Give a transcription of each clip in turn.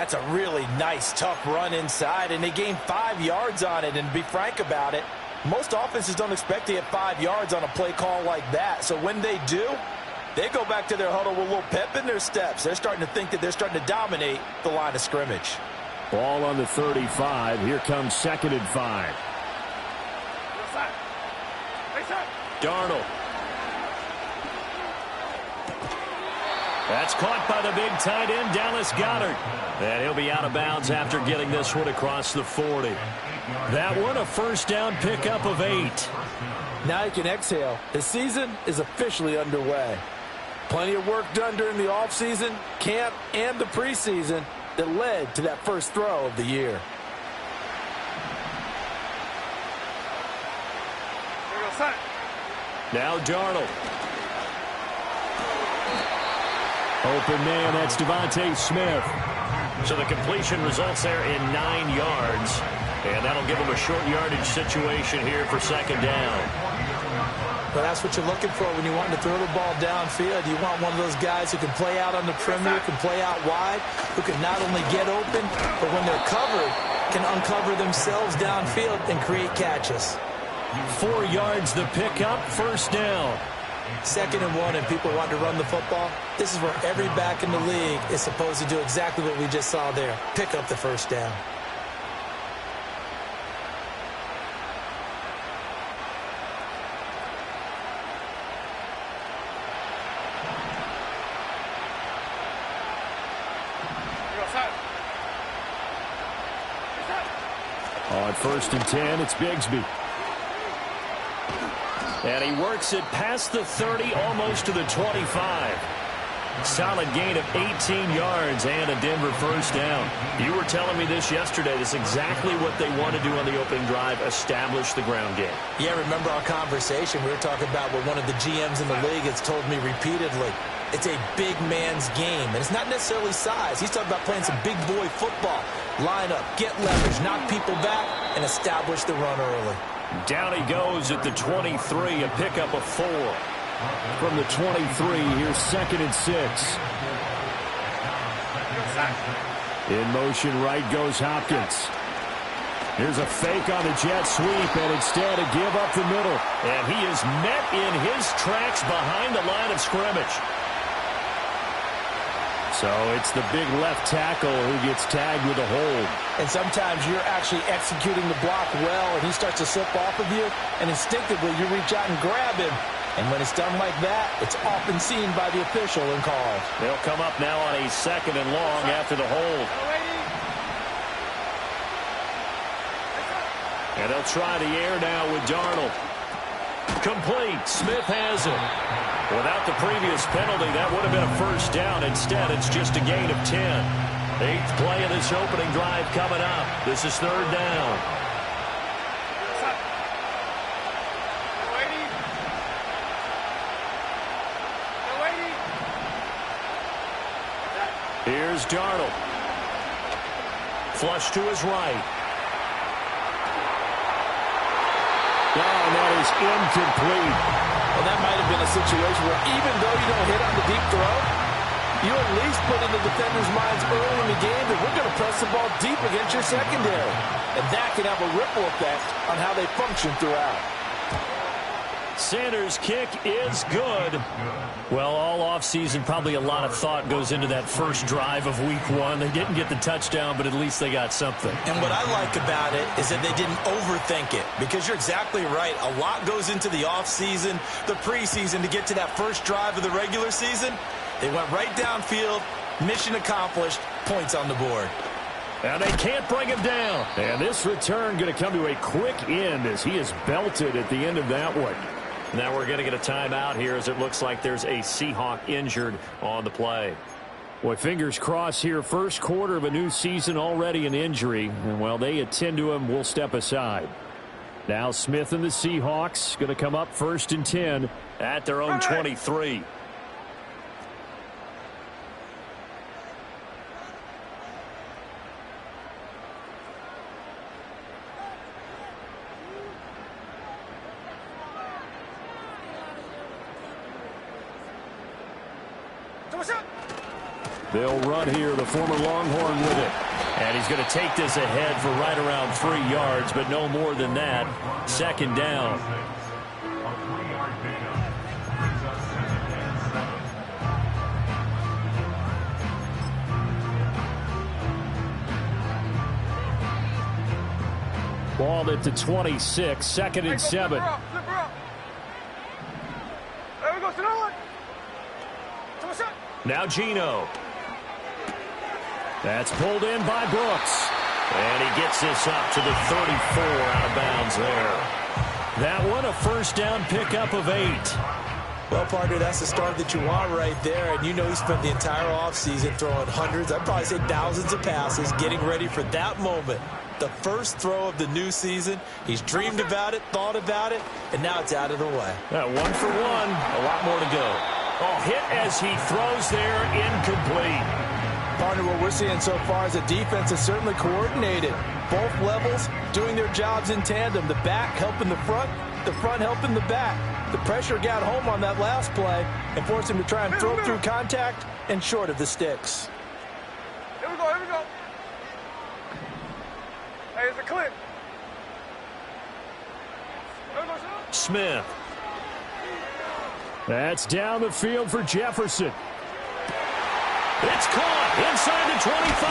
That's a really nice, tough run inside, and they gained 5 yards on it. And to be frank about it, most offenses don't expect to get 5 yards on a play call like that. So when they do, they go back to their huddle with a little pep in their steps. They're starting to think that they're starting to dominate the line of scrimmage. Ball on the 35. Here comes 2nd and 5. Darnold. That's caught by the big tight end, Dallas Goedert. And he'll be out of bounds after getting this one across the 40. That one a first down pickup of 8. Now you can exhale. The season is officially underway. Plenty of work done during the offseason, camp, and the preseason that led to that first throw of the year. Now Darnold. Open man, that's Devontae Smith. So the completion results there in 9 yards. And that'll give him a short yardage situation here for 2nd down. But that's what you're looking for when you want to throw the ball downfield. You want one of those guys who can play out on the perimeter, can play out wide, who can not only get open, but when they're covered, can uncover themselves downfield and create catches. 4 yards the pickup, first down. 2nd and 1, and people want to run the football. This is where every back in the league is supposed to do exactly what we just saw there. Pick up the first down. On 1st and 10, it's Bigsby. And he works it past the 30, almost to the 25. Solid gain of 18 yards and a Denver first down. You were telling me this yesterday. This is exactly what they want to do on the opening drive, establish the ground game. Yeah, remember our conversation? We were talking about what one of the GMs in the league has told me repeatedly. It's a big man's game, and it's not necessarily size. He's talking about playing some big boy football. Line up, get leverage, knock people back, and establish the run early. Down he goes at the 23, a pickup of 4. From the 23, here's 2nd and 6. In motion, right goes Hopkins. Here's a fake on the jet sweep, and instead a give up the middle. And he is met in his tracks behind the line of scrimmage. So it's the big left tackle who gets tagged with a hold. And sometimes you're actually executing the block well, and he starts to slip off of you, and instinctively you reach out and grab him. And when it's done like that, it's often seen by the official and called. They'll come up now on a 2nd and long after the hold. And they'll try the air now with Darnold. Complete. Smith has it. Without the previous penalty, that would have been a first down. Instead, it's just a gain of 10. 8th play of this opening drive coming up. This is 3rd down. Here's Darnold. Flush to his right. And that is incomplete. Well, that might have been a situation where even though you don't hit on the deep throw, you at least put in the defenders' minds early in the game that we're going to press the ball deep against your secondary. And that can have a ripple effect on how they function throughout. Sanders' kick is good. Well, all offseason, probably a lot of thought goes into that first drive of week 1. They didn't get the touchdown, but at least they got something. And what I like about it is that they didn't overthink it, because you're exactly right. A lot goes into the offseason, the preseason, to get to that first drive of the regular season. They went right downfield, mission accomplished, points on the board. And they can't bring him down. And this return going to come to a quick end as he is belted at the end of that one. Now we're going to get a timeout here as it looks like there's a Seahawk injured on the play. Boy, fingers crossed here. First quarter of a new season, already an injury. And while they attend to him, we'll step aside. Now Smith and the Seahawks going to come up 1st and 10 at their own 23. They'll run here, the former Longhorn with it. And he's going to take this ahead for right around 3 yards, but no more than that. Second down. Ball at the 26, second and 7. Now Geno. That's pulled in by Brooks. And he gets this up to the 34 out of bounds there. That one a first down pickup of 8. Well, partner, that's the start that you want right there. And you know he spent the entire offseason throwing hundreds, I'd probably say thousands of passes, getting ready for that moment. The first throw of the new season. He's dreamed about it, thought about it, and now it's out of the way. 1 for 1, a lot more to go. Oh, hit as he throws there, incomplete. Partner, what we're seeing so far is the defense is certainly coordinated. Both levels doing their jobs in tandem. The back helping the front helping the back. The pressure got home on that last play and forced him to try and throw through contact and short of the sticks. Here we go, here we go. Hey, it's a clip. Smith. That's down the field for Jefferson. It's caught inside the 25.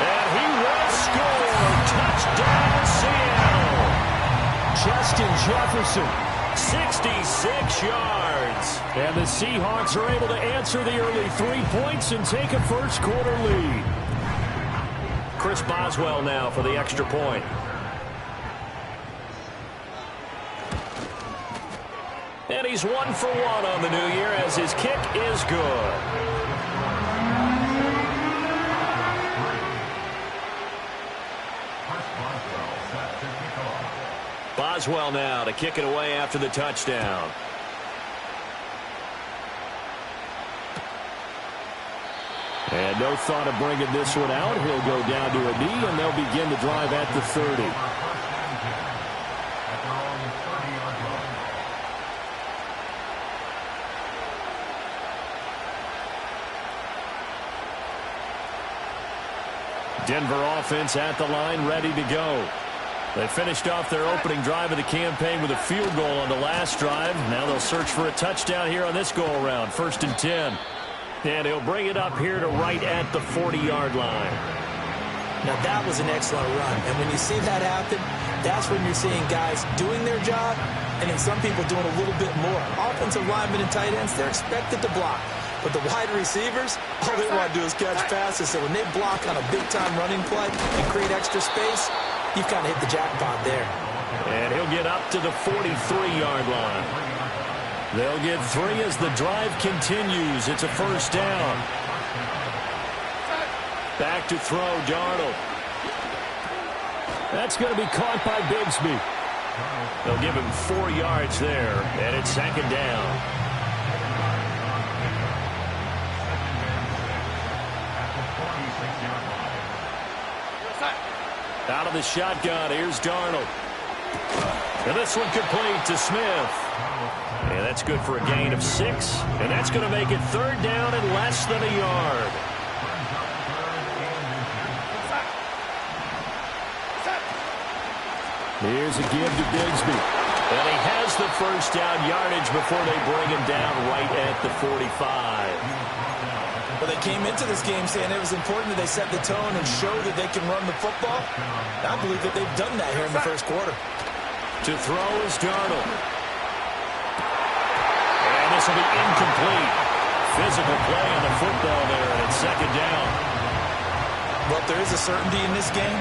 And he will score. Touchdown, Seattle. Justin Jefferson, 66 yards. And the Seahawks are able to answer the early 3 points and take a first quarter lead. Chris Boswell now for the extra point. And he's 1 for 1 on the new year as his kick is good. Boswell now to kick it away after the touchdown. And no thought of bringing this one out. He'll go down to a knee, and they'll begin the drive at the 30. Denver offense at the line, ready to go. They finished off their opening drive of the campaign with a field goal on the last drive. Now they'll search for a touchdown here on this go-around. 1st and 10. And he'll bring it up here to right at the 40-yard line. Now that was an excellent run. And when you see that happen, that's when you're seeing guys doing their job and then some people doing a little bit more. Offensive linemen and tight ends, they're expected to block. But the wide receivers, all they want to do is catch passes. So when they block on a big-time running play and create extra space, you've kind of hit the jackpot there. And he'll get up to the 43-yard line. They'll get 3 as the drive continues. It's a first down. Back to throw, Darnold. That's going to be caught by Bigsby. They'll give him 4 yards there, and it's second down. Out of the shotgun, here's Darnold. And this one complete to Smith. And that's good for a gain of 6. And that's going to make it third down and less than a yard. Here's a give to Bigsby. And he has the first down yardage before they bring him down right at the 45. Well, they came into this game saying it was important that they set the tone and show that they can run the football. I believe that they've done that here in the first quarter. To throw is Darnold. And this will be incomplete. Physical play on the football there, and it's second down. Well, if there is a certainty in this game,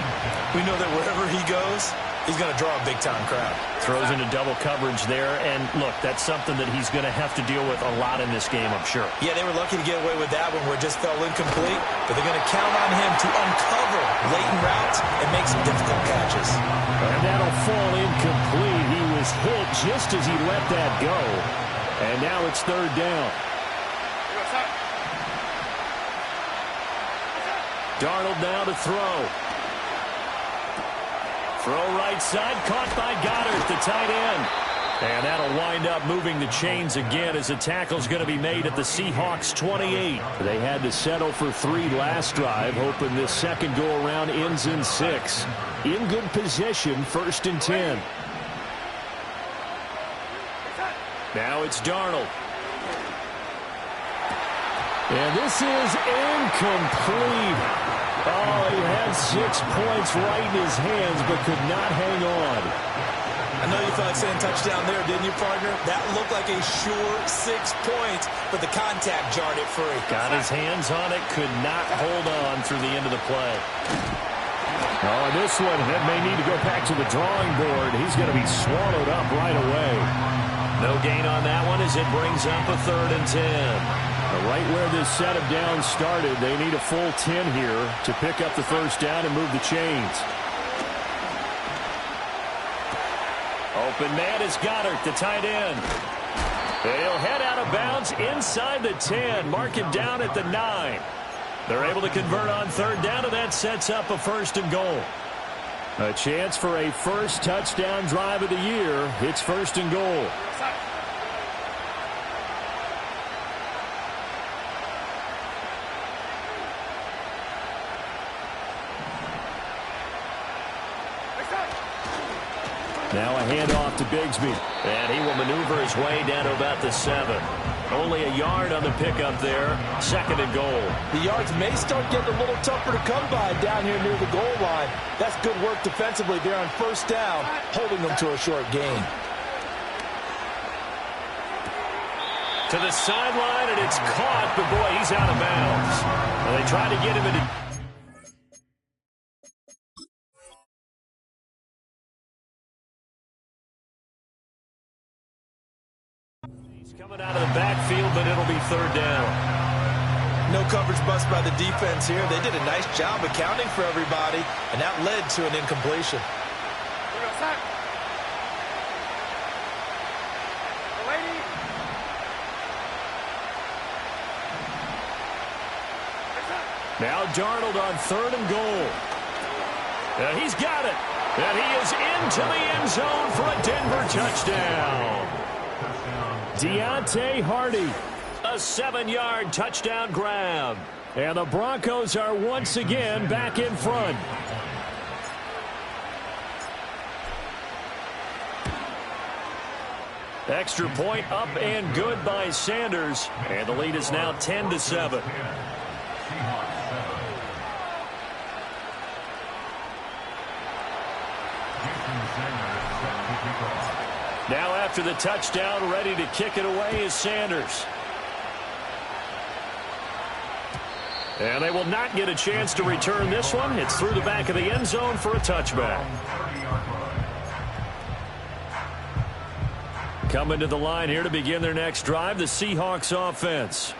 we know that wherever he goes, he's going to draw a big-time crowd. Throws into double coverage there, and look, that's something that he's going to have to deal with a lot in this game, I'm sure. Yeah, they were lucky to get away with that one where it just fell incomplete, but they're going to count on him to uncover latent routes and make some difficult catches. And that'll fall incomplete. He was hit just as he let that go, and now it's third down. Darnold now to throw. Throw right side, caught by Goddard, the tight end. And that'll wind up moving the chains again as a tackle's going to be made at the Seahawks 28. They had to settle for 3 last drive, hoping this second go-around ends in 6. In good position, 1st and 10. Now it's Darnold. And this is incomplete. Oh, he had 6 points right in his hands, but could not hang on. I know you felt like saying touchdown there, didn't you, partner? That looked like a sure 6 points, but the contact jarred it free. Got his hands on it, could not hold on through the end of the play. Oh, this one, that may need to go back to the drawing board. He's going to be swallowed up right away. No gain on that one as it brings up a 3rd and 10. Right where this set of downs started, they need a full 10 here to pick up the 1st down and move the chains. Open man is Goddard, the tight end. They'll head out of bounds inside the 10, mark him down at the 9. They're able to convert on 3rd down, and that sets up a 1st and goal. A chance for a first touchdown drive of the year. It's 1st and goal. Now a handoff to Bigsby. And he will maneuver his way down to about the 7. Only a yard on the pickup there. 2nd and goal. The yards may start getting a little tougher to come by down here near the goal line. That's good work defensively there on 1st down, holding them to a short gain. To the sideline, and it's caught, but boy, he's out of bounds. Well, they try to get him into... Coming out of the backfield, but it'll be 3rd down. No coverage bust by the defense here. They did a nice job accounting for everybody, and that led to an incompletion. Now Darnold on 3rd and goal. And he's got it. And he is into the end zone for a Denver touchdown. Deontay Hardy, a 7-yard touchdown grab. And the Broncos are once again back in front. Extra point up and good by Sanders. And the lead is now 10-7. Now after the touchdown, ready to kick it away is Sanders. And they will not get a chance to return this one. It's through the back of the end zone for a touchback. Coming to the line here to begin their next drive, the Seahawks offense.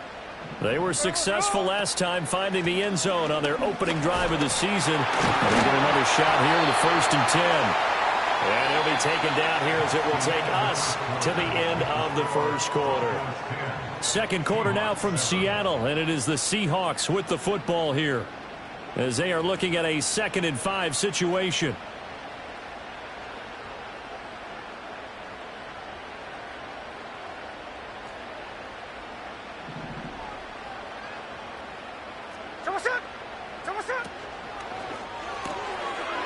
They were successful last time finding the end zone on their opening drive of the season. And they get another shot here with the 1st and 10. And he'll be taken down here as it will take us to the end of the 1st quarter. 2nd quarter now from Seattle, and it is the Seahawks with the football here as they are looking at a 2nd and 5 situation.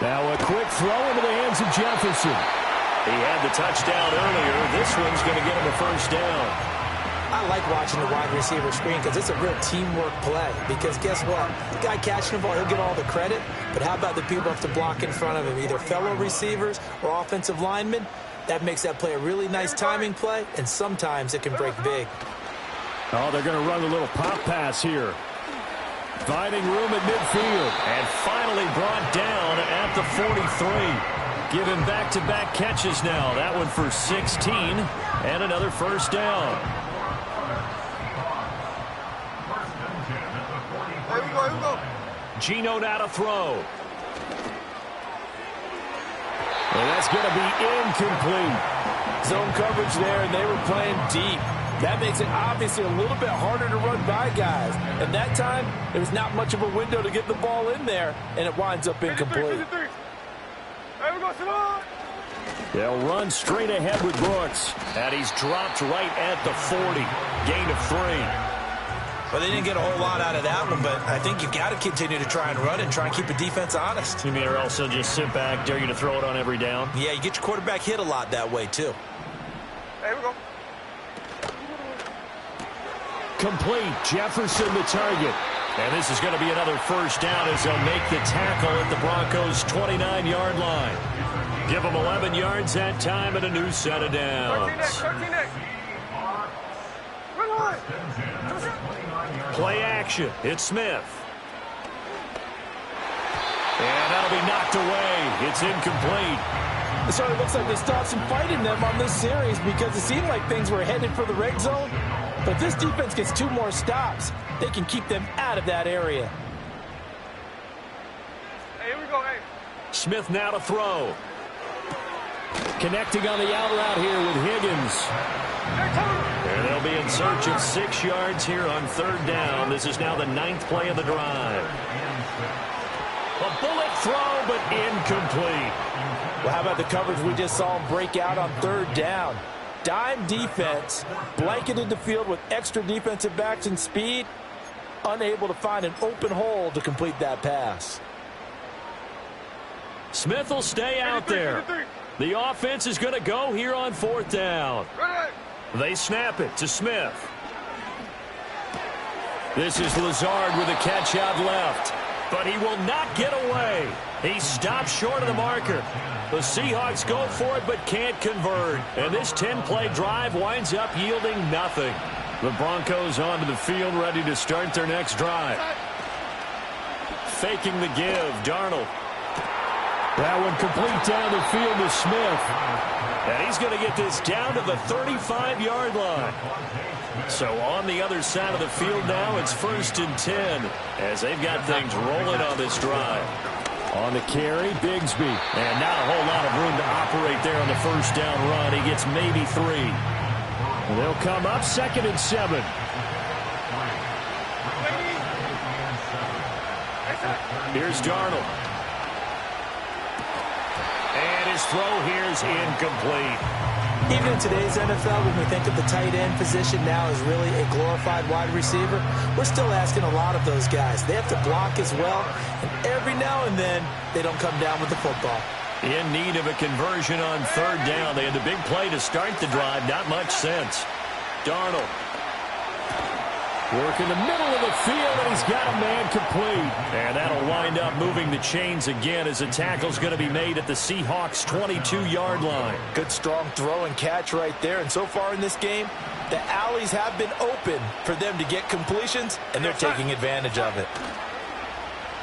Now a quick throw into the hands of Jefferson. He had the touchdown earlier. This one's going to get him a 1st down. I like watching the wide receiver screen because it's a real teamwork play. Because guess what? The guy catching the ball, he'll get all the credit. But how about the people who have to block in front of him, either fellow receivers or offensive linemen? That makes that play a really nice timing play, and sometimes it can break big. Oh, they're going to run a little pop pass here. Finding room at midfield. And finally brought down at the 43. Given back-to-back catches now. That one for 16. And another 1st down. Here we go. Geno now to throw. And that's going to be incomplete. Zone coverage there, and they were playing deep. That makes it obviously a little bit harder to run by guys. And that time, there was not much of a window to get the ball in there, and it winds up incomplete. There we go, Simone. They'll run straight ahead with Brooks. And he's dropped right at the 40. Gain of 3. Well, they didn't get a whole lot out of that one, but I think you've got to continue to try and run and try and keep the defense honest. You mean or else they'll just sit back, dare you to throw it on every down? Yeah, you get your quarterback hit a lot that way, too. Here we go. Complete. Jefferson the target. And this is going to be another first down as they'll make the tackle at the Broncos' 29-yard line. Give them 11 yards that time and a new set of downs. 13 X. Play action. It's Smith. And that'll be knocked away. It's incomplete. So it looks like they stopped some fighting them on this series because it seemed like things were headed for the red zone. But this defense gets 2 more stops. They can keep them out of that area. Hey, here we go, hey. Smith now to throw. Connecting on the out route here with Higgins. And they'll be in search of 6 yards here on 3rd down. This is now the 9th play of the drive. A bullet throw, but incomplete. Well, how about the coverage we just saw him break out on 3rd down? Dime defense, blanketed the field with extra defensive backs and speed, unable to find an open hole to complete that pass. Smith will stay out there. The offense is going to go here on 4th down. They snap it to Smith. This is Lazard with a catch out left, but he will not get away. He stops short of the marker. The Seahawks go for it but can't convert. And this 10-play drive winds up yielding nothing. The Broncos onto the field ready to start their next drive. Faking the give, Darnold. That one complete down the field to Smith. And he's going to get this down to the 35-yard line. So on the other side of the field now, it's 1st and 10 as they've got things rolling on this drive. On the carry, Bigsby. And not a whole lot of room to operate there on the 1st down run. He gets maybe 3. They'll come up 2nd and 7. Here's Darnold. And his throw here is incomplete. Even in today's NFL, when we think of the tight end position now as really a glorified wide receiver, we're still asking a lot of those guys. They have to block as well, and every now and then, they don't come down with the football. In need of a conversion on 3rd down. They had the big play to start the drive. Not much sense. Darnold. Work in the middle of the field, and he's got a man complete. And that'll wind up moving the chains again as the tackle's going to be made at the Seahawks' 22-yard line. Good, strong throw and catch right there. And so far in this game, the alleys have been open for them to get completions, and they're taking advantage of it.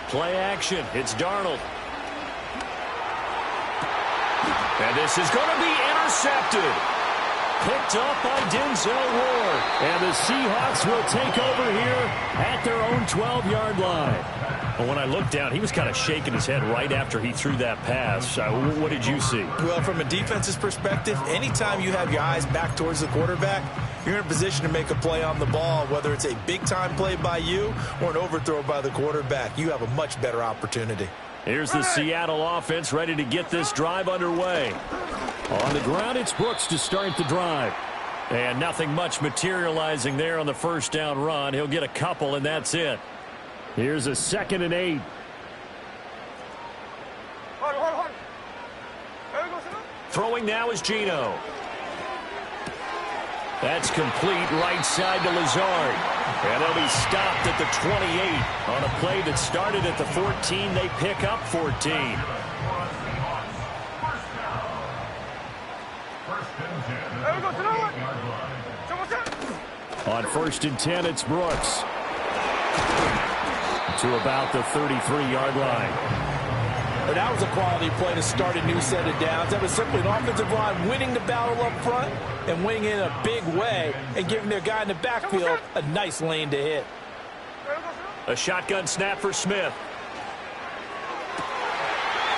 Play action. It's Darnold. And this is going to be intercepted. Picked up by Denzel Ward. And the Seahawks will take over here at their own 12-yard line. Well, when I looked down, he was kind of shaking his head right after he threw that pass. What did you see? Well, from a defense's perspective, anytime you have your eyes back towards the quarterback, you're in a position to make a play on the ball, whether it's a big-time play by you or an overthrow by the quarterback. You have a much better opportunity. Here's the Seattle offense ready to get this drive underway. On the ground, it's Brooks to start the drive. And nothing much materializing there on the 1st down run. He'll get a couple, and that's it. Here's a 2nd and 8. Hold. Throwing now is Geno. That's complete right side to Lazard. And they'll be stopped at the 28 on a play that started at the 14. They pick up 14. On 1st and 10, it's Brooks. To about the 33-yard line. But that was a quality play to start a new set of downs. That was simply an offensive line winning the battle up front and winning in a big way and giving their guy in the backfield a nice lane to hit. A shotgun snap for Smith.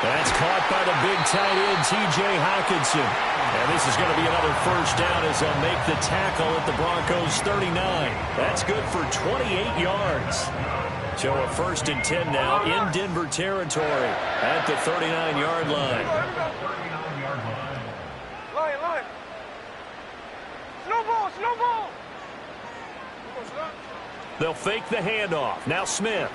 That's caught by the big tight end, T.J. Hockenson. And this is going to be another 1st down as they'll make the tackle at the Broncos' 39. That's good for 28 yards. So a 1st and 10 now in Denver territory at the 39-yard line. slow ball. They'll fake the handoff. Now Smith.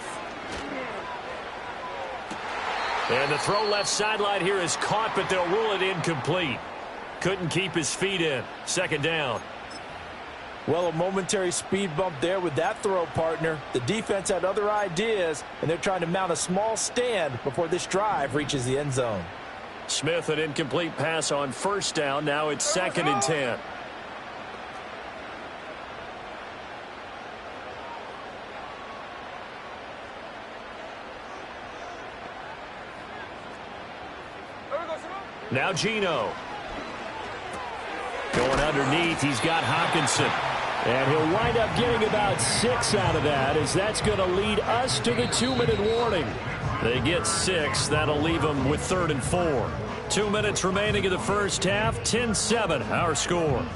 And the throw left sideline here is caught, but they'll rule it incomplete. Couldn't keep his feet in. Second down. Well, a momentary speed bump there with that throw, partner. The defense had other ideas, and they're trying to mount a small stand before this drive reaches the end zone. Smith, an incomplete pass on first down. Now it's 2nd and 10. Now Gino. Going underneath, he's got Hawkinson. And he'll wind up getting about 6 out of that, as that's going to lead us to the 2-minute warning. They get 6. That'll leave them with 3rd and 4. 2 minutes remaining in the first half. 10-7, our score.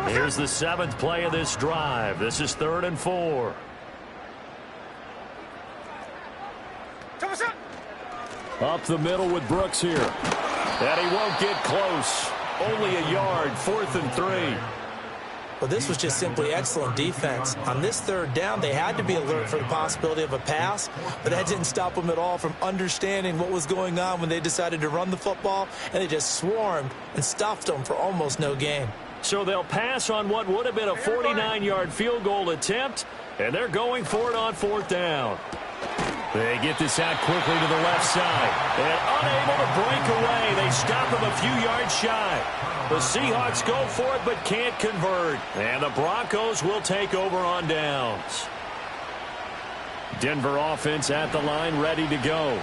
Here's the 7th play of this drive. This is 3rd and 4. Up the middle with Brooks here. And he won't get close. Only a yard, 4th and 3. Well, this was just simply excellent defense. On this 3rd down, they had to be alert for the possibility of a pass, but that didn't stop them at all from understanding what was going on when they decided to run the football, and they just swarmed and stuffed them for almost no gain. So they'll pass on what would have been a 49-yard field goal attempt, and they're going for it on 4th down. They get this out quickly to the left side, and unable to break away. They stop him a few yards shy. The Seahawks go for it but can't convert, and the Broncos will take over on downs. Denver offense at the line, ready to go.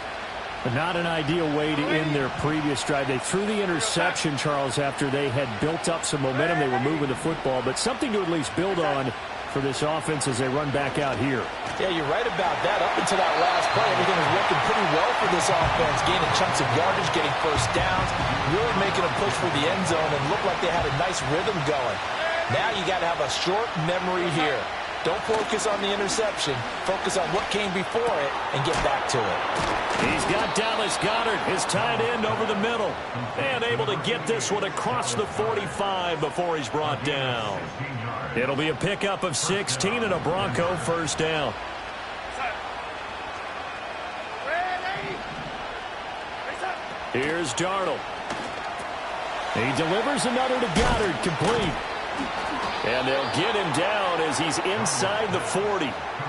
Not an ideal way to end their previous drive. They threw the interception, Charles, after they had built up some momentum. They were moving the football, but something to at least build on for this offense as they run back out here. Yeah, you're right about that. Up until that last play, everything was working pretty well for this offense, gaining chunks of yardage, getting first downs, really making a push for the end zone, and looked like they had a nice rhythm going. Now you got to have a short memory here. Don't focus on the interception. Focus on what came before it and get back to it. He's got Dallas Goedert, his tight end, over the middle. And able to get this one across the 45 before he's brought down. It'll be a pickup of 16 and a Bronco first down. Here's Darnold. He delivers another to Goddard, complete. And they'll get him down as he's inside the 40.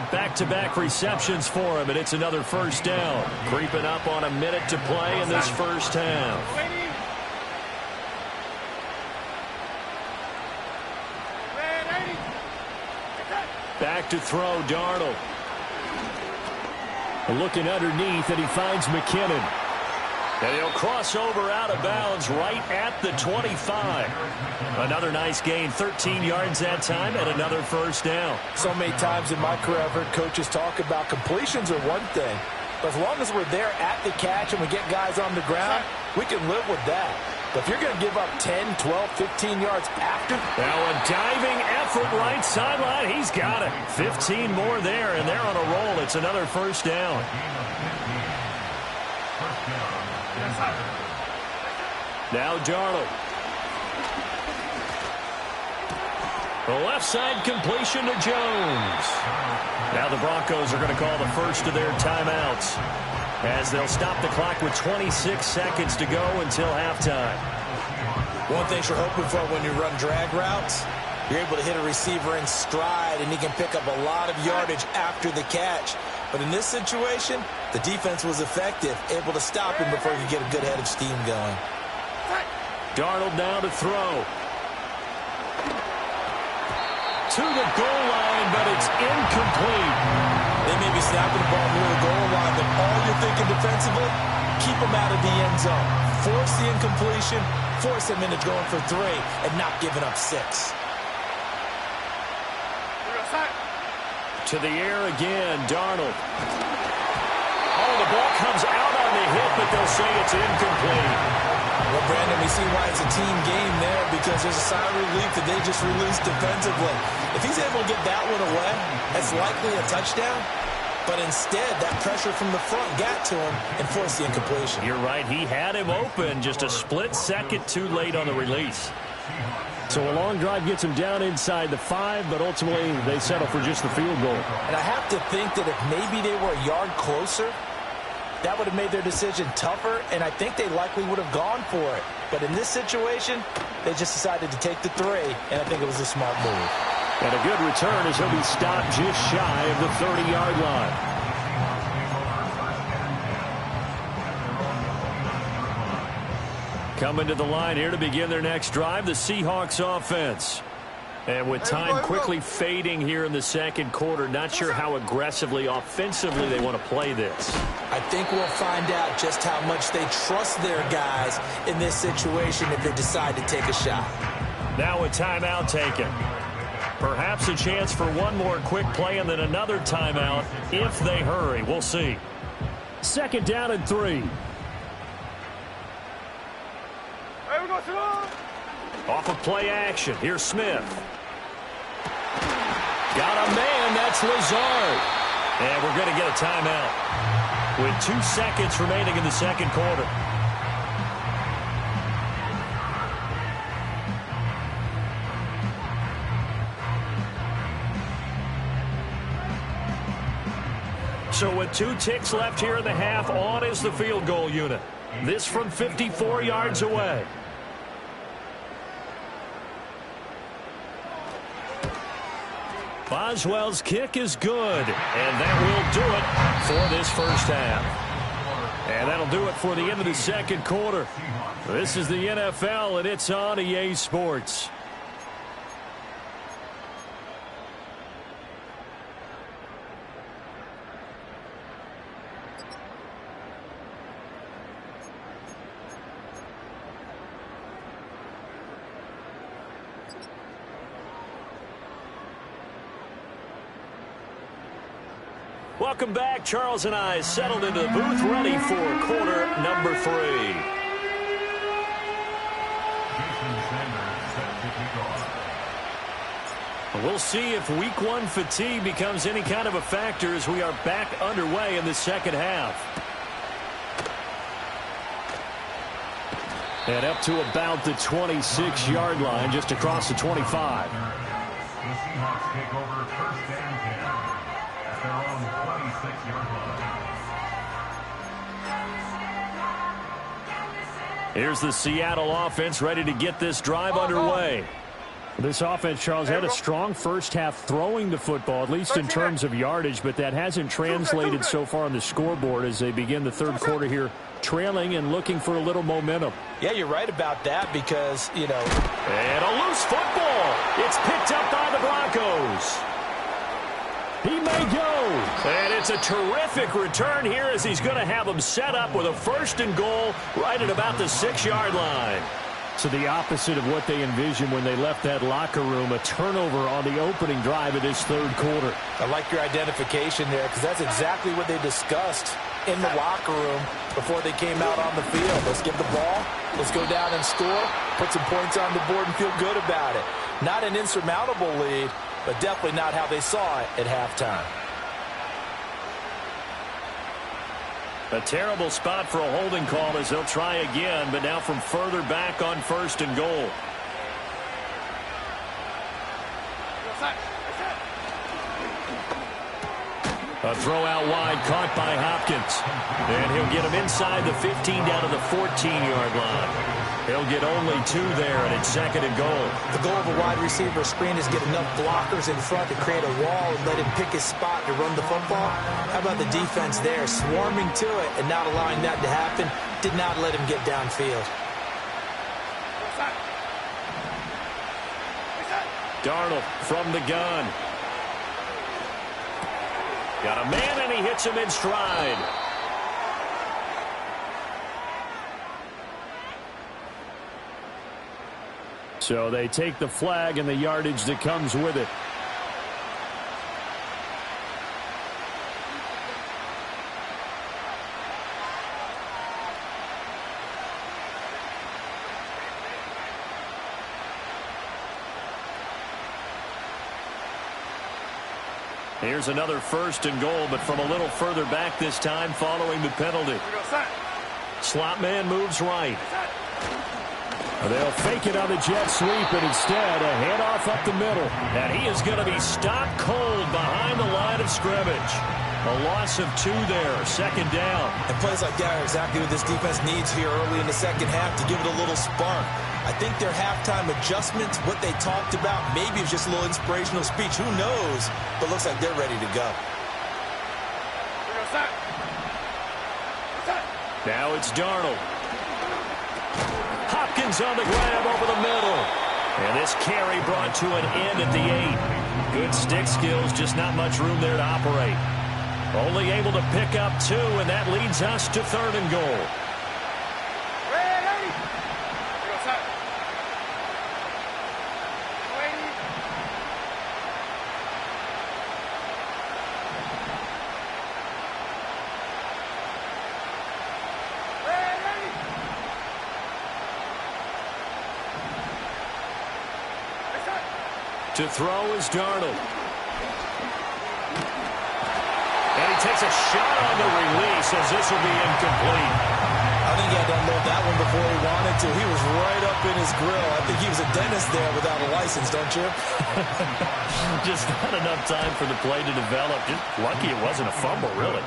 Back-to-back receptions for him, and it's another first down. Creeping up on a minute to play in this first half. Back to throw, Darnold. Looking underneath, and he finds McKinnon. And he'll cross over out of bounds right at the 25. Another nice gain, 13 yards that time, and another first down. So many times in my career, I've heard coaches talk about completions are one thing. But as long as we're there at the catch and we get guys on the ground, we can live with that. But if you're going to give up 10, 12, 15 yards after. Now a diving effort right sideline. He's got it. 15 more there, and they're on a roll. It's another first down. Now Darnold. The left side completion to Jones. Now the Broncos are going to call the first of their timeouts, as they'll stop the clock with 26 seconds to go until halftime. One thing you're hoping for when you run drag routes, you're able to hit a receiver in stride, and he can pick up a lot of yardage after the catch. But in this situation, the defense was effective, able to stop him before he could get a good head of steam going. Darnold now to throw. To the goal line, but it's incomplete. They may be snapping the ball near the goal line, but all you're thinking defensively, keep them out of the end zone. Force the incompletion, force them into going for 3, and not giving up 6. To the air again, Darnold. Oh, the ball comes out on the hit, but they'll say it's incomplete. Well, Brandon, we see why it's a team game there because there's a sigh of relief that they just released defensively. If he's able to get that one away, that's likely a touchdown. But instead, that pressure from the front got to him and forced the incompletion. You're right. He had him open, just a split second too late on the release. So a long drive gets him down inside the 5, but ultimately they settle for just the field goal. And I have to think that if maybe they were a yard closer, that would have made their decision tougher, and I think they likely would have gone for it. But in this situation, they just decided to take the 3, and I think it was a smart move. And a good return as he'll be stopped just shy of the 30-yard line. Coming to the line here to begin their next drive, the Seahawks offense. And with time quickly fading here in the second quarter, not sure how aggressively, offensively they want to play this. I think we'll find out just how much they trust their guys in this situation if they decide to take a shot. Now a timeout taken. Perhaps a chance for one more quick play and then another timeout if they hurry. We'll see. Second down and 3. Hey, we go, Simone. Off of play action. Here's Smith. Got a man. That's Lazard. And we're going to get a timeout with 2 seconds remaining in the second quarter. So with 2 ticks left here in the half, on is the field goal unit. This from 54 yards away. Boswell's kick is good, and that will do it for this first half. And that'll do it for the end of the second quarter. This is the NFL, and it's on EA Sports. Welcome back. Charles and I settled into the booth, ready for quarter number 3. We'll see if week 1 fatigue becomes any kind of a factor as we are back underway in the second half. And up to about the 26-yard line, just across the 25. The Seahawks take over first and 10 at their own 26-yard line. Here's the Seattle offense ready to get this drive underway. This offense, Charles, had a strong first half throwing the football, at least in terms of yardage, but that hasn't translated so far on the scoreboard as they begin the third quarter here, trailing and looking for a little momentum. Yeah, you're right about that because, you know. And a loose football. It's picked up by the Broncos. He may go. And it's a terrific return here as he's going to have them set up with a first and goal right at about the 6-yard line. So the opposite of what they envisioned when they left that locker room, a turnover on the opening drive of this third quarter. I like your identification there because that's exactly what they discussed in the locker room before they came out on the field. Let's get the ball. Let's go down and score. Put some points on the board and feel good about it. Not an insurmountable lead, but definitely not how they saw it at halftime. A terrible spot for a holding call as they'll try again, but now from further back on first and goal. A throw out wide caught by Hopkins. And he'll get him inside the 15 down to the 14-yard line. He'll get only 2 there, and it's second and goal. The goal of a wide receiver screen is get enough blockers in front to create a wall and let him pick his spot to run the football. How about the defense there, swarming to it and not allowing that to happen? Did not let him get downfield. Darnold from the gun. Got a man, and he hits him in stride. So they take the flag and the yardage that comes with it. Here's another 1st and goal, but from a little further back this time following the penalty. Slot man moves right. They'll fake it on the jet sweep, and instead a handoff up the middle. And he is going to be stopped cold behind the line of scrimmage. A loss of 2 there, 2nd down. And plays like that are exactly what this defense needs here early in the second half to give it a little spark. I think their halftime adjustments, what they talked about, maybe it was just a little inspirational speech. Who knows? But looks like they're ready to go. Now it's Darnold. Hopkins on the grab over the middle. And this carry brought to an end at the 8. Good stick skills, just not much room there to operate. Only able to pick up 2, and that leads us to 3rd and goal. To throw is Darnold. And he takes a shot on the release as this will be incomplete. I think he had to unload that one before he wanted to. He was right up in his grill. I think he was a dentist there without a license, don't you? Just not enough time for the play to develop. Just lucky it wasn't a fumble, really.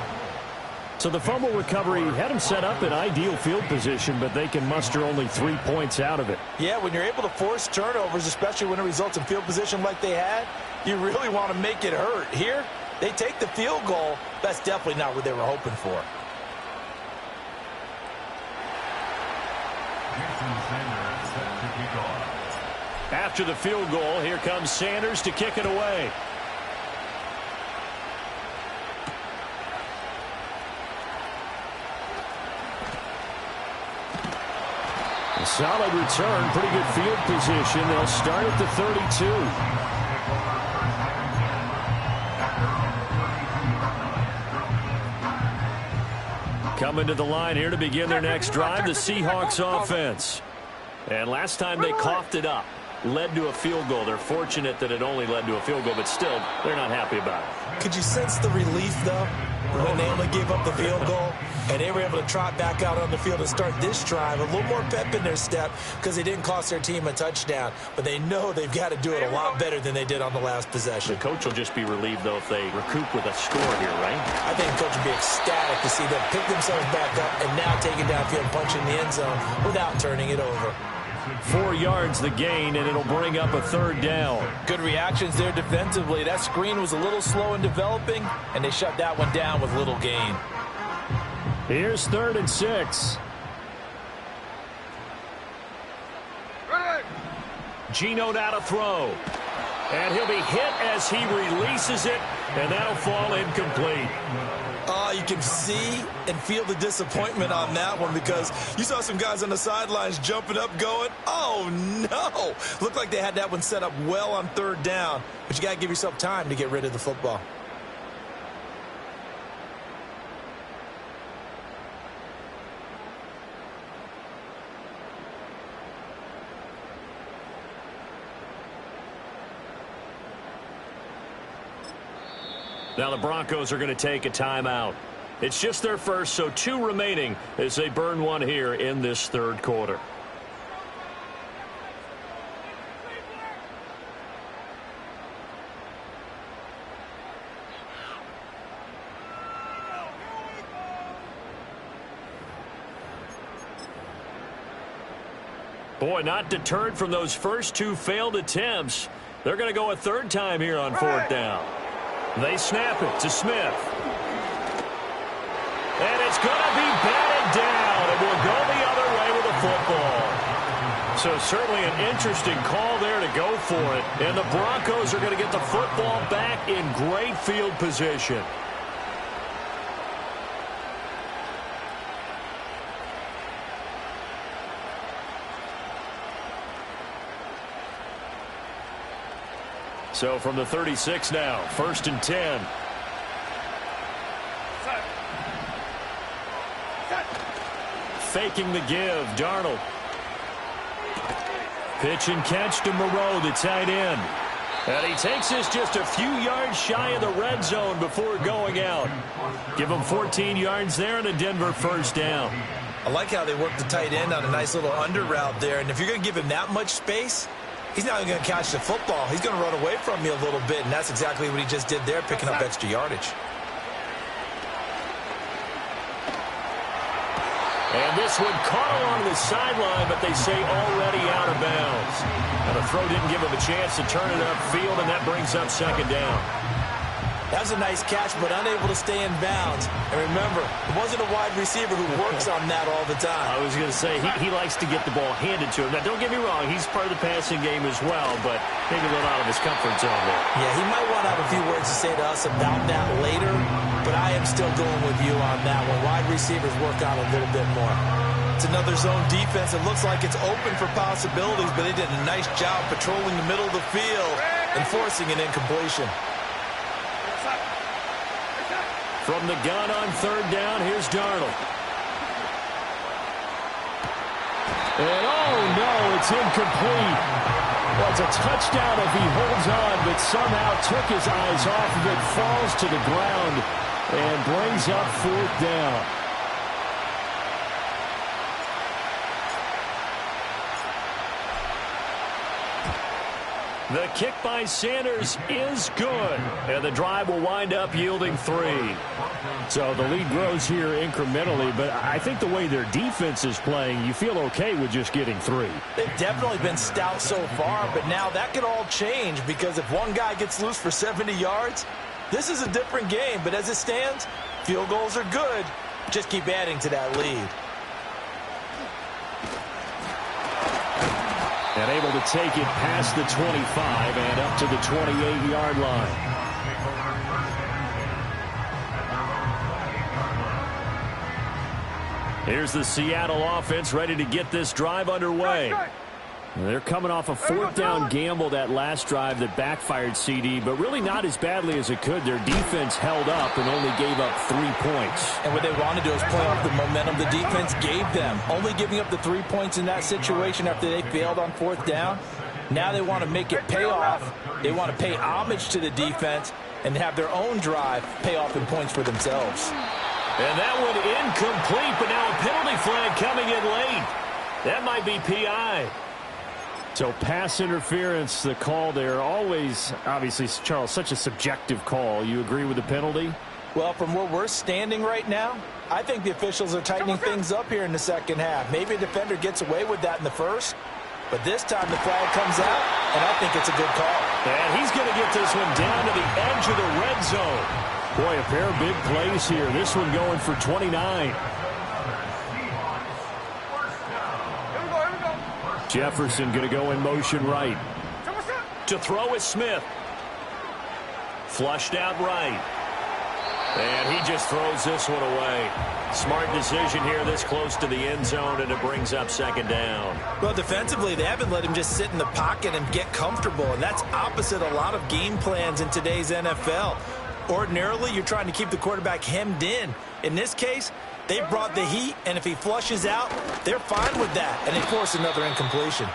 So the fumble recovery had him set up in ideal field position, but they can muster only 3 points out of it. Yeah, when you're able to force turnovers, especially when it results in field position like they had, you really want to make it hurt. Here, they take the field goal. That's definitely not what they were hoping for. After the field goal, here comes Sanders to kick it away. A solid return, pretty good field position. They'll start at the 32. Coming to the line here to begin their next drive, the Seahawks offense. And last time they coughed it up, led to a field goal. They're fortunate that it only led to a field goal, but still, they're not happy about it. Could you sense the relief, though, when they only gave up the field goal and they were able to trot back out on the field and start this drive? A little more pep in their step because they didn't cost their team a touchdown, but they know they've got to do it a lot better than they did on the last possession. The coach will just be relieved, though, if they recoup with a score here, right? I think the coach will be ecstatic to see them pick themselves back up and now take it downfield and punch in the end zone without turning it over. 4 yards the gain, and it'll bring up a 3rd down. Good reactions there defensively. That screen was a little slow in developing, and they shut that one down with little gain. Here's 3rd and 6. Geno now to throw. And he'll be hit as he releases it, and that'll fall incomplete. You can see and feel the disappointment on that one because you saw some guys on the sidelines jumping up going, oh, no. Looked like they had that one set up well on 3rd down, but you got to give yourself time to get rid of the football. Now the Broncos are going to take a timeout. It's just their first, so 2 remaining as they burn one here in this 3rd quarter. Boy, not deterred from those first 2 failed attempts. They're going to go a 3rd time here on 4th down. They snap it to Smith. And it's going to be batted down. It will go the other way with the football. So certainly an interesting call there to go for it. And the Broncos are going to get the football back in great field position. So from the 36 now, 1st and 10. Faking the give, Darnold. Pitch and catch to Moreau, the tight end. And he takes this just a few yards shy of the red zone before going out. Give him 14 yards there and a Denver first down. I like how they work the tight end on a nice little under route there. And if you're going to give him that much space, he's not even going to catch the football. He's going to run away from you a little bit, and that's exactly what he just did there, picking up extra yardage. And this one caught along the sideline, but they say already out of bounds. And the throw didn't give him a chance to turn it upfield, and that brings up second down. That was a nice catch, but unable to stay in bounds. And remember, it wasn't a wide receiver who works on that all the time. I was going to say, he likes to get the ball handed to him. Now, don't get me wrong, he's part of the passing game as well, but maybe a little out of his comfort zone there. Yeah, he might want to have a few words to say to us about that later, but I am still going with you on that one. Wide receivers work out a little bit more. It's another zone defense. It looks like it's open for possibilities, but they did a nice job patrolling the middle of the field and forcing an incompletion. From the gun on third down, here's Darnold. And oh no, it's incomplete. Well, it's a touchdown if he holds on, but somehow took his eyes off of it, falls to the ground, and brings up fourth down. The kick by Sanders is good, and the drive will wind up yielding 3. So the lead grows here incrementally, but I think the way their defense is playing, you feel okay with just getting 3. They've definitely been stout so far, but now that could all change because if one guy gets loose for 70 yards, this is a different game. But as it stands, field goals are good. Just keep adding to that lead. And able to take it past the 25 and up to the 28-yard line. Here's the Seattle offense ready to get this drive underway. They're coming off a fourth down gamble that last drive that backfired, CD, but really not as badly as it could. Their defense held up and only gave up 3 points. And what they want to do is play off the momentum the defense gave them. Only giving up the 3 points in that situation after they failed on fourth down. Now they want to make it pay off. They want to pay homage to the defense and have their own drive pay off in points for themselves. And that one incomplete, but now a penalty flag coming in late. That might be PI. So pass interference, the call there, always, obviously, Charles, such a subjective call. You agree with the penalty? Well, from where we're standing right now, I think the officials are tightening things up here in the second half. Maybe a defender gets away with that in the first, but this time the flag comes out, and I think it's a good call. And he's going to get this one down to the edge of the red zone. Boy, a pair of big plays here. This one going for 29. Jefferson going to go in motion right. To throw is Smith. Flushed out right. And he just throws this one away. Smart decision here this close to the end zone, and it brings up second down. Well, defensively, they haven't let him just sit in the pocket and get comfortable, and that's opposite a lot of game plans in today's NFL. Ordinarily, you're trying to keep the quarterback hemmed in. In this case, they brought the heat, and if he flushes out, they're fine with that, and they force another incompletion.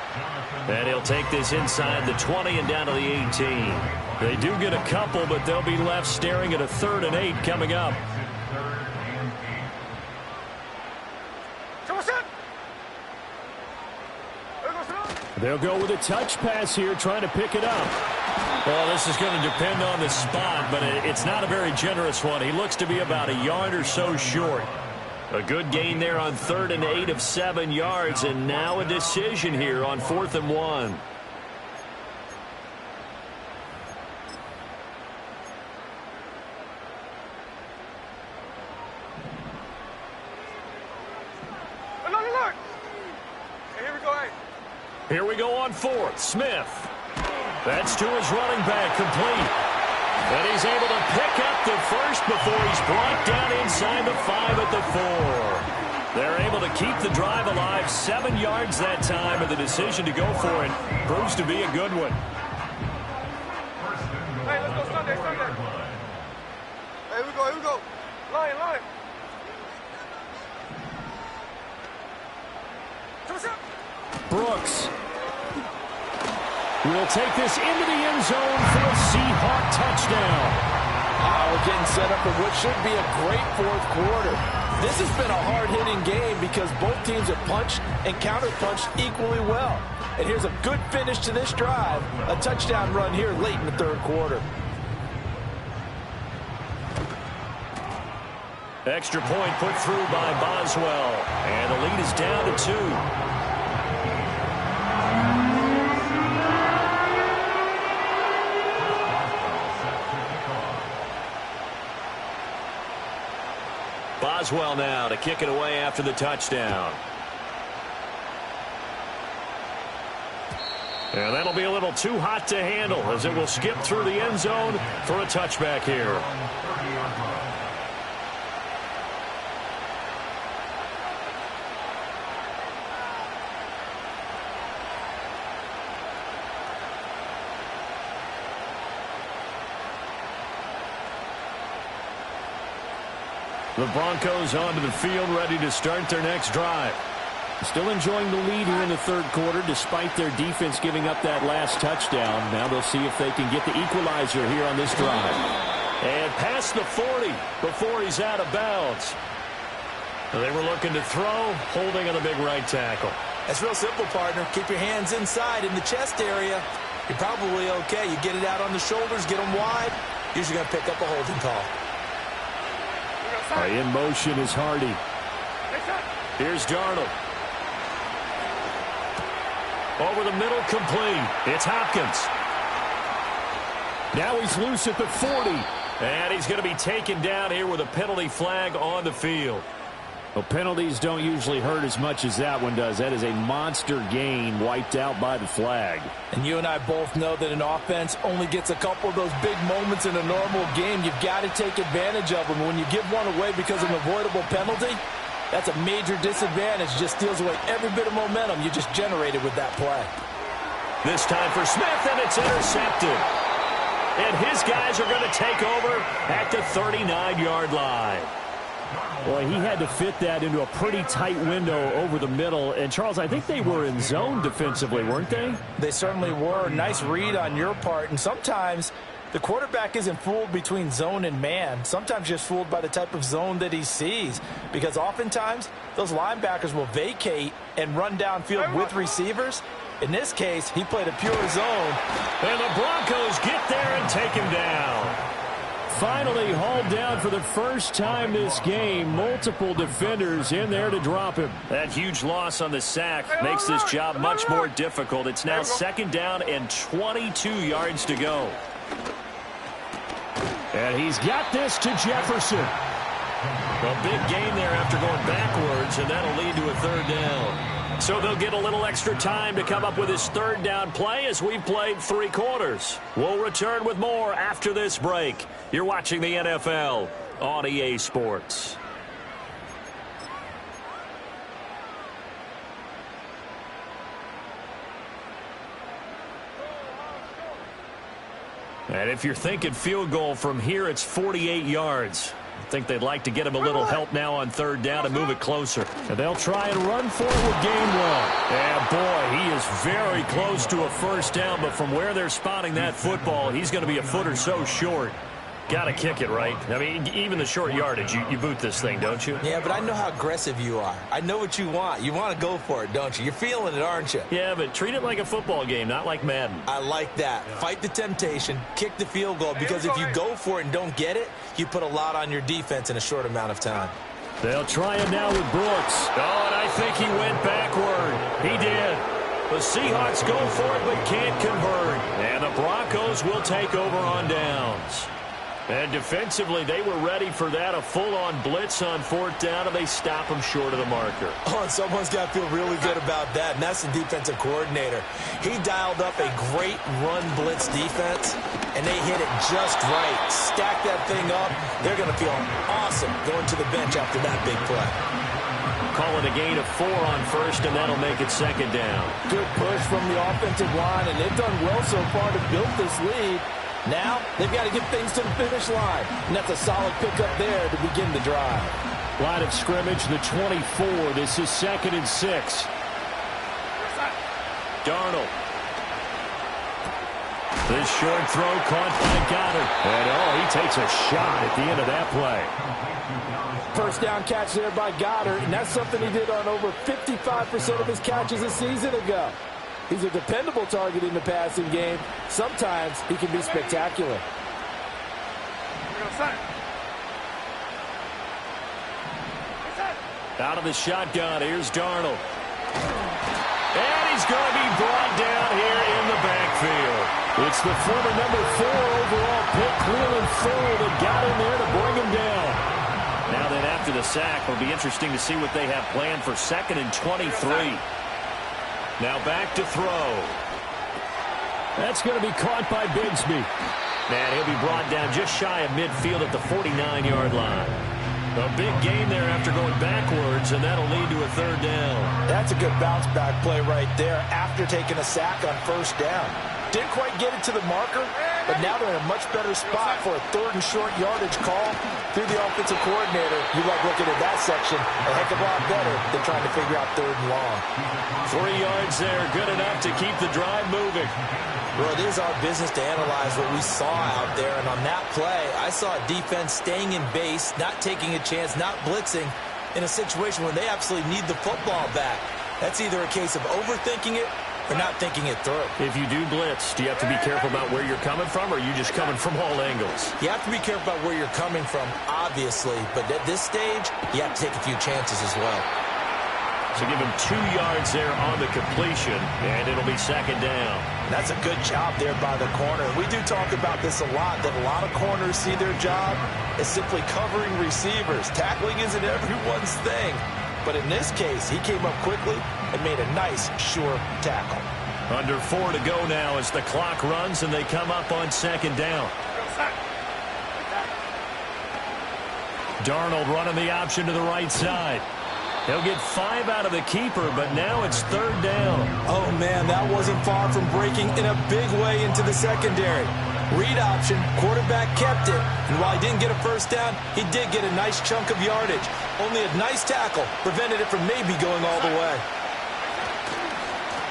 And he'll take this inside the 20 and down to the 18. They do get a couple, but they'll be left staring at a 3rd and 8 coming up. They'll go with a touch pass here, trying to pick it up. Well, this is going to depend on the spot, but it's not a very generous one. He looks to be about a yard or so short. A good gain there on 3rd and 8 of 7 yards, and now a decision here on 4th and 1. Here we go on 4th. Smith. That's to his running back, complete. And he's able to pick up the first before he's brought down inside the 5 at the 4. They're able to keep the drive alive, 7 yards that time, and the decision to go for it proves to be a good one. Hey, let's go Sunday. Hey, here we go. Line. Brooks. will take this into the end zone for a Seahawk touchdown. We're getting set up for what should be a great fourth quarter. This has been a hard-hitting game because both teams have punched and counter-punched equally well. And here's a good finish to this drive. A touchdown run here late in the third quarter. Extra point put through by Boswell. And the lead is down to 2. Boswell now to kick it away after the touchdown. And that'll be a little too hot to handle as it will skip through the end zone for a touchback here. The Broncos onto the field, ready to start their next drive. Still enjoying the lead here in the third quarter, despite their defense giving up that last touchdown. Now they'll see if they can get the equalizer here on this drive. And past the 40 before he's out of bounds. They were looking to throw, holding on the big right tackle. That's real simple, partner. Keep your hands inside in the chest area. You're probably okay. You get it out on the shoulders, get them wide. Usually going to pick up a holding call. In motion is Hardy. Here's Darnold. Over the middle, complete. It's Hopkins. Now he's loose at the 40. And he's going to be taken down here with a penalty flag on the field. Well, penalties don't usually hurt as much as that one does. That is a monster gain wiped out by the flag. And you and I both know that an offense only gets a couple of those big moments in a normal game. You've got to take advantage of them. When you give one away because of an avoidable penalty, that's a major disadvantage. Just steals away every bit of momentum you just generated with that play. This time for Smith, and it's intercepted. And his guys are going to take over at the 39-yard line. Boy, he had to fit that into a pretty tight window over the middle. And, Charles, I think they were in zone defensively, weren't they? They certainly were. Nice read on your part. And sometimes the quarterback isn't fooled between zone and man. Sometimes just fooled by the type of zone that he sees. Because oftentimes those linebackers will vacate and run downfield with receivers. In this case, he played a pure zone. And the Broncos get there and take him down. Finally hauled down for the first time this game. Multiple defenders in there to drop him. That huge loss on the sack makes this job much more difficult. It's now second down and 22 yards to go. And he's got this to Jefferson. A big gain there after going backwards, and that'll lead to a third down. So they'll get a little extra time to come up with his third down play as we've played 3 quarters. We'll return with more after this break. You're watching the NFL on EA Sports. And if you're thinking field goal from here, it's 48 yards. I think they'd like to get him a little help now on third down and move it closer. And they'll try and run for it with Gainwell. And boy, he is very close to a first down, but from where they're spotting that football, he's going to be a foot or so short. Got to kick it, right? I mean, even the short yardage, you boot this thing, don't you? Yeah, but I know how aggressive you are. I know what you want. You want to go for it, don't you? You're feeling it, aren't you? Yeah, but treat it like a football game, not like Madden. I like that. Fight the temptation, kick the field goal, because if you go for it and don't get it, you put a lot on your defense in a short amount of time. They'll try it now with Brooks. Oh, and I think he went backward. He did. The Seahawks go for it but can't convert. And the Broncos will take over on downs. And defensively, they were ready for that, a full-on blitz on fourth down, and they stop them short of the marker. Oh, and someone's got to feel really good about that, and that's the defensive coordinator. He dialed up a great run blitz defense, and they hit it just right. Stack that thing up. They're going to feel awesome going to the bench after that big play. Call it a gain of 4 on first, and that'll make it second down. Good push from the offensive line, and they've done well so far to build this lead. Now, they've got to get things to the finish line. And that's a solid pickup there to begin the drive. Line of scrimmage, the 24. This is 2nd and 6. Darnold. This short throw caught by Goddard. And, he takes a shot at the end of that play. First down catch there by Goddard, and that's something he did on over 55% of his catches a season ago. He's a dependable target in the passing game. Sometimes he can be spectacular. Out of the shotgun, here's Darnold. And he's going to be brought down here in the backfield. It's the former number 4 overall pick, Cleveland Ferrell, that got in there to bring him down. Now then, after the sack, it'll be interesting to see what they have planned for 2nd and 23. Now back to throw. That's going to be caught by Bigsby. And he'll be brought down just shy of midfield at the 49-yard line. A big gain there after going backwards, and that'll lead to a 3rd down. That's a good bounce-back play right there after taking a sack on 1st down. Didn't quite get it to the marker, but now they're in a much better spot for a 3rd and short yardage call through the offensive coordinator. You like looking at that section a heck of a lot better than trying to figure out 3rd and long. 3 yards there, good enough to keep the drive moving. Well, it is our business to analyze what we saw out there, and on that play, I saw a defense staying in base, not taking a chance, not blitzing in a situation where they absolutely need the football back. That's either a case of overthinking it or not thinking it through. If you do blitz, do you have to be careful about where you're coming from, or are you just coming from all angles? You have to be careful about where you're coming from, obviously, but at this stage, you have to take a few chances as well. So give him 2 yards there on the completion, and it'll be 2nd down. That's a good job there by the corner. We do talk about this a lot, that a lot of corners see their job as simply covering receivers. Tackling isn't everyone's thing. But in this case, he came up quickly and made a nice, sure tackle. Under 4 to go now as the clock runs, and they come up on 2nd down. Darnold running the option to the right side. He'll get 5 out of the keeper, but now it's 3rd down. Oh, man, that wasn't far from breaking in a big way into the secondary. Read option, quarterback kept it, and while he didn't get a 1st down, he did get a nice chunk of yardage. Only a nice tackle prevented it from maybe going all the way.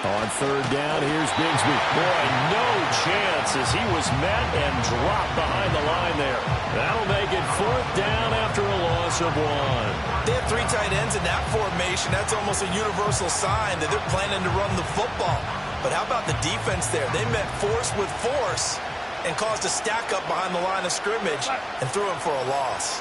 On 3rd down, here's Bigsby. Boy, no chance as he was met and dropped behind the line there. That'll make it 4th down after a loss of 1. They have 3 tight ends in that formation. That's almost a universal sign that they're planning to run the football. But how about the defense there? They met force with force and caused a stack up behind the line of scrimmage and threw him for a loss.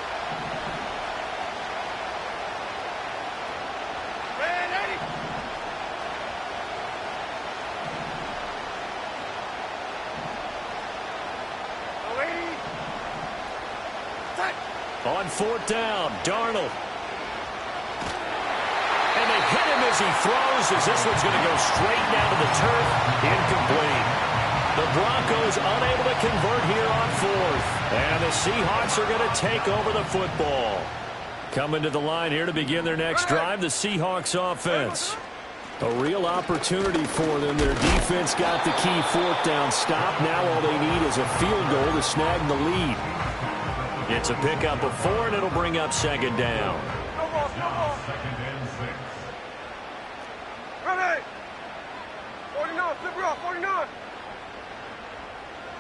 On 4th down, Darnold. And they hit him as he throws, as this one's going to go straight down to the turf. Incomplete. The Broncos unable to convert here on 4th. And the Seahawks are going to take over the football. Coming to the line here to begin their next drive, the Seahawks offense. A real opportunity for them. Their defense got the key 4th down stop. Now all they need is a field goal to snag the lead. It's a pickup of 4, and it'll bring up 2nd down. 2nd and 6. Ready? 49, flip it off, 49.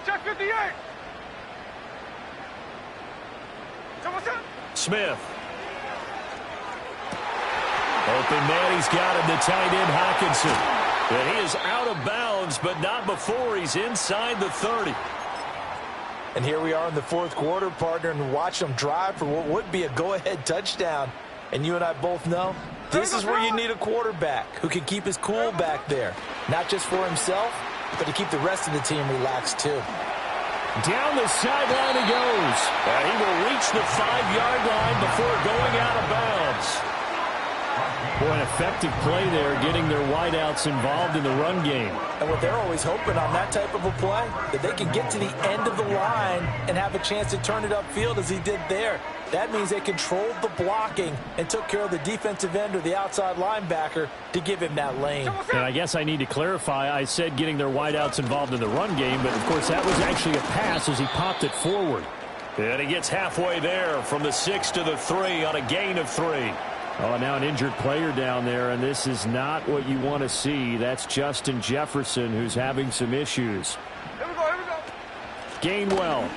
Check 58. Smith. Open man, he's got him, the tight end, Hockenson. And he is out of bounds, but not before he's inside the 30. And here we are in the 4th quarter, partner, and watch them drive for what would be a go-ahead touchdown. And you and I both know this is where you need a quarterback who can keep his cool back there. Not just for himself, but to keep the rest of the team relaxed, too. Down the sideline he goes. And he will reach the 5-yard line before going out of bounds. Boy, an effective play there, getting their wideouts involved in the run game. And what they're always hoping on that type of a play, that they can get to the end of the line and have a chance to turn it upfield as he did there. That means they controlled the blocking and took care of the defensive end or the outside linebacker to give him that lane. And I guess I need to clarify, I said getting their wideouts involved in the run game, but of course that was actually a pass as he popped it forward. And he gets halfway there from the 6 to the 3 on a gain of 3. Oh, now an injured player down there, and this is not what you want to see. That's Justin Jefferson, who's having some issues. Here we go, here we go. Gainwell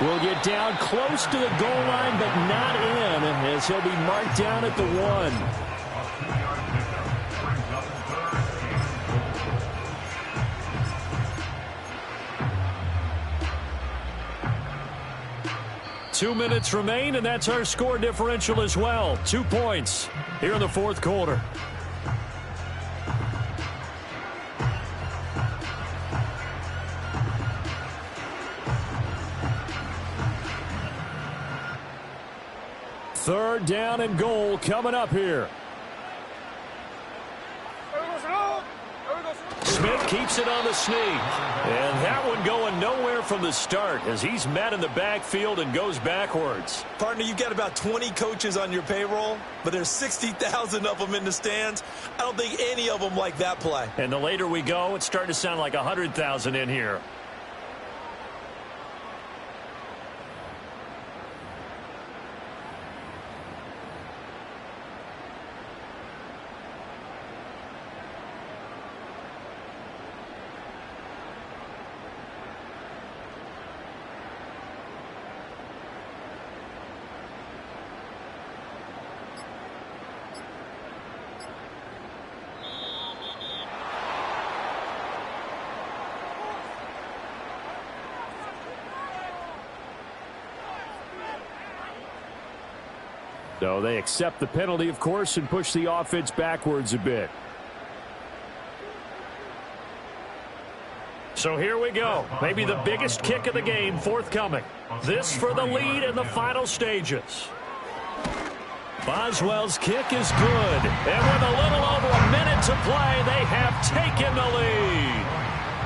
will get down close to the goal line, but not in, as he'll be marked down at the 1. 2 minutes remain, and that's our score differential as well. 2 points here in the fourth quarter. Third down and goal coming up here. Smith keeps it on the sneak. And that one going nowhere from the start as he's met in the backfield and goes backwards. Partner, you've got about 20 coaches on your payroll, but there's 60,000 of them in the stands. I don't think any of them like that play. And the later we go, it's starting to sound like 100,000 in here. So they accept the penalty, of course, and push the offense backwards a bit. So here we go. Maybe the biggest kick of the game forthcoming. This for the lead in the final stages. Boswell's kick is good. And with a little over a minute to play, they have taken the lead.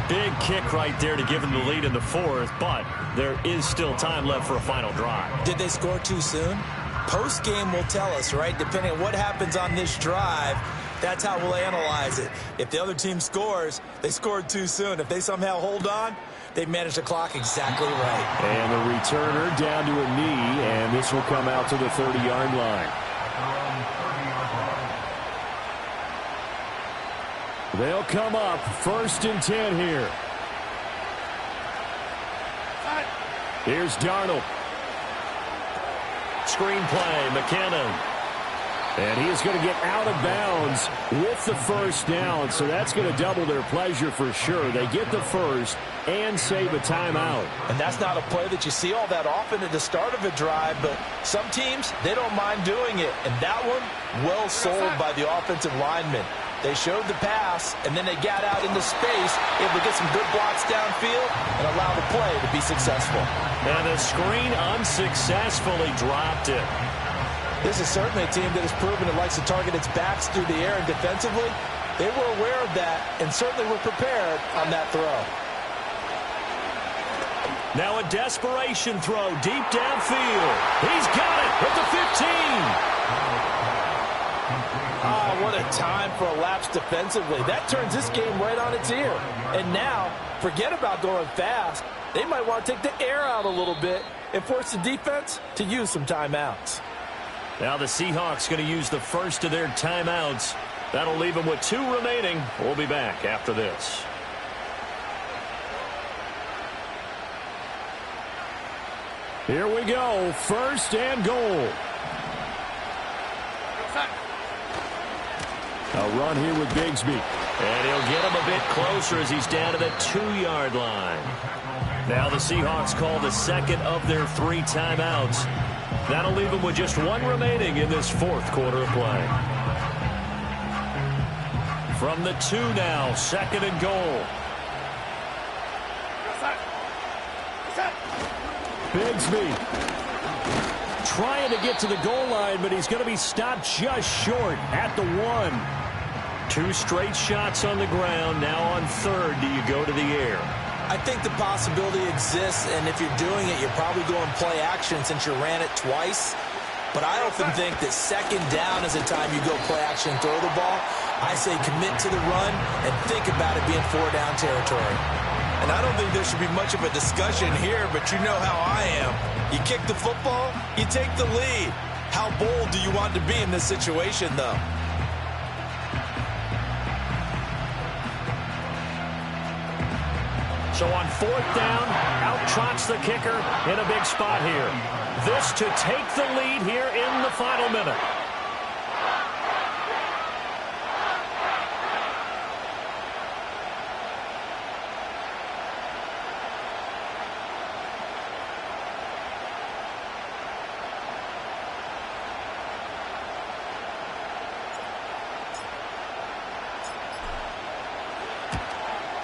Big kick right there to give them the lead in the fourth, but there is still time left for a final drive. Did they score too soon? Post-game will tell us, right? Depending on what happens on this drive, that's how we'll analyze it. If the other team scores, they scored too soon. If they somehow hold on, they've managed the clock exactly right. And the returner down to a knee, and this will come out to the 30-yard line. They'll come up 1st and 10 here. Here's Darnold. Screen play, McKinnon. And he is going to get out of bounds with the first down, so that's going to double their pleasure for sure. They get the first and save a timeout. And that's not a play that you see all that often at the start of a drive, but some teams, they don't mind doing it. And that one, well sold by the offensive lineman. They showed the pass, and then they got out into space, able to get some good blocks downfield and allow the play to be successful. And the screen unsuccessfully dropped it. This is certainly a team that has proven it likes to target its backs through the air, and defensively, they were aware of that and certainly were prepared on that throw. Now a desperation throw deep downfield. He's got it at the 15. Oh, what a time for a lapse defensively. That turns this game right on its ear. And now, forget about going fast. They might want to take the air out a little bit and force the defense to use some timeouts. Now the Seahawks going to use the first of their timeouts. That'll leave them with 2 remaining. We'll be back after this. Here we go. 1st and goal. A run here with Bigsby. And he'll get him a bit closer as he's down to the 2-yard line. Now the Seahawks call the second of their 3 timeouts. That'll leave them with just 1 remaining in this fourth quarter of play. From the 2 now, 2nd and goal. Bigsby trying to get to the goal line, but he's going to be stopped just short at the 1. 2 straight shots on the ground. Now on 3rd, do you go to the air? I think the possibility exists, and if you're doing it, you're probably going play action since you ran it twice. But I often think that 2nd down is the time you go play action and throw the ball. I say commit to the run and think about it being 4-down territory. And I don't think there should be much of a discussion here, but you know how I am. You kick the football, you take the lead. How bold do you want to be in this situation, though? So on fourth down, out trots the kicker in a big spot here. This to take the lead here in the final minute.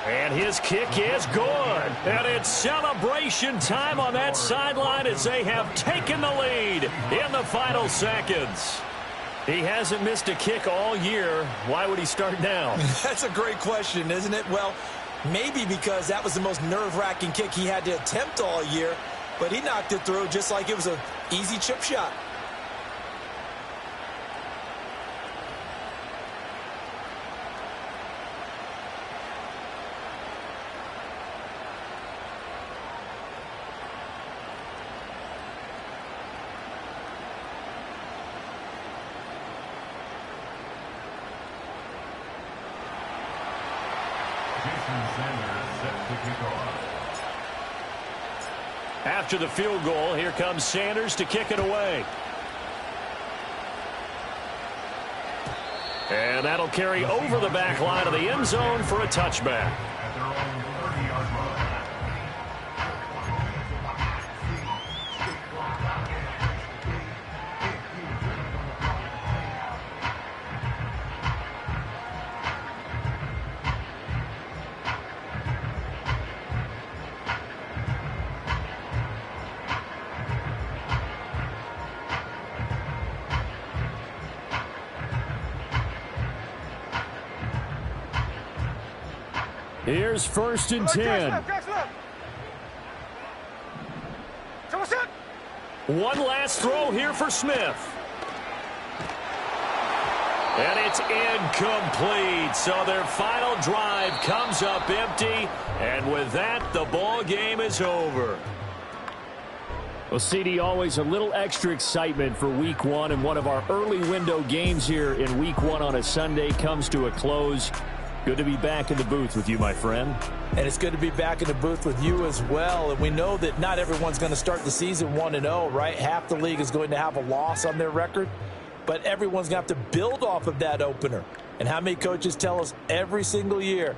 And his kick is good. And it's celebration time on that sideline as they have taken the lead in the final seconds. He hasn't missed a kick all year. Why would he start now? That's a great question, isn't it? Well, maybe because that was the most nerve-wracking kick he had to attempt all year, but he knocked it through just like it was an easy chip shot. After the field goal, here comes Sanders to kick it away. And that'll carry over the back line of the end zone for a touchback. At their own 30-yard line. Here's first and 10. One last throw here for Smith. And it's incomplete. So their final drive comes up empty. And with that, the ball game is over. Well, CD, always a little extra excitement for Week 1. And one of our early window games here in Week 1 on a Sunday comes to a close. Good to be back in the booth with you, my friend. And it's good to be back in the booth with you as well. And we know that not everyone's going to start the season 1-0, right? Half the league is going to have a loss on their record. But everyone's going to have to build off of that opener. And how many coaches tell us every single year,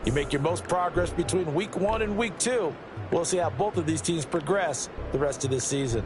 you make your most progress between Week 1 and Week 2. We'll see how both of these teams progress the rest of this season.